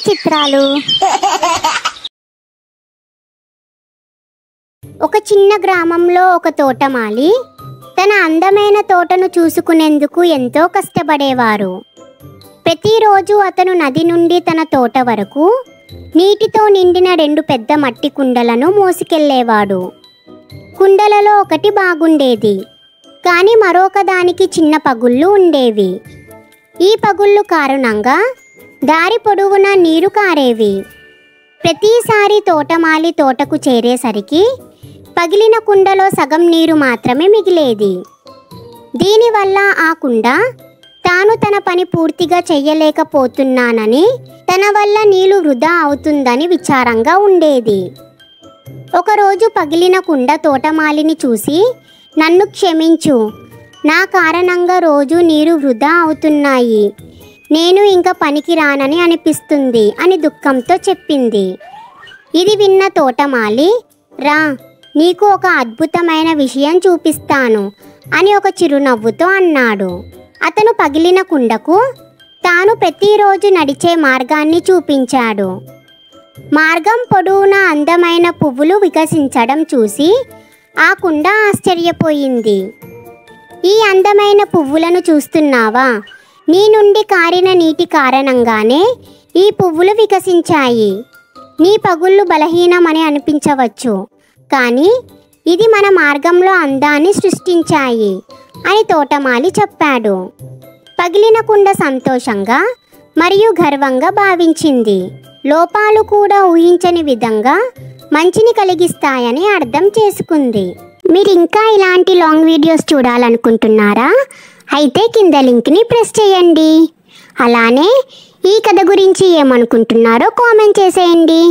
చిత్రాలు. ఒక చిన్న గ్రామంలో ఒక తోటమాలి తన అందమైన తోటను చూసుకునేందుకు ఎంతో కష్టపడేవారు. ప్రతిరోజు అతను నది నుండి తన తోట వరకు నీటితో నిండిన 2 పెద్ద మట్టి కుండలను మోసుకెళ్లేవాడు. కుండలలో ఒకటి బాగుండేది, కానీ మరొక దానికి చిన్న పగుళ్ళు ఉండేవి. ఈ పగుళ్ళు కారణంగా దారి పొడవునా నీరు కారేవి. ప్రతిసారి తోటమాలి తోటకు చేరేసరికి పగిలిన కుండలో సగం నీరు మాత్రమే మిగిలేది. దీనివల్ల ఆ కుండ తాను తన పని పూర్తిగా చెయ్యలేకపోతున్నానని, తన వల్ల నీళ్లు వృధా అవుతుందని విచారంగా ఉండేది. ఒకరోజు పగిలిన కుండ తోటమాలిని చూసి, నన్ను క్షమించు, నా కారణంగా రోజు నీరు వృధా అవుతున్నాయి, నేను ఇంకా పనికి రానని అనిపిస్తుంది అని దుఃఖంతో చెప్పింది. ఇది విన్న తోటమాలి, రా, నీకు ఒక అద్భుతమైన విషయం చూపిస్తాను అని ఒక చిరునవ్వుతో అన్నాడు. అతను పగిలిన కుండకు తాను ప్రతిరోజు నడిచే మార్గాన్ని చూపించాడు. మార్గం పొడవునా అందమైన పువ్వులు వికసించడం చూసి ఆ కుండ ఆశ్చర్యపోయింది. ఈ అందమైన పువ్వులను చూస్తున్నావా? నీ నుండి కారిన నీటి కారణంగానే ఈ పువ్వులు వికసించాయి. నీ పగుళ్ళు బలహీనమని అనిపించవచ్చు, కానీ ఇది మన మార్గంలో అందాన్ని సృష్టించాయి అని తోటమాలి చెప్పాడు. పగిలిన కుండ సంతోషంగా మరియు గర్వంగా భావించింది. లోపాలు కూడా ఊహించని విధంగా మంచిని కలిగిస్తాయని అర్థం చేసుకుంది. మీరు ఇంకా ఇలాంటి లాంగ్ వీడియోస్ చూడాలనుకుంటున్నారా? అయితే కింద లింక్ని ప్రెస్ చేయండి. అలానే ఈ కథ గురించి ఏమనుకుంటున్నారో కామెంట్ చేసేయండి.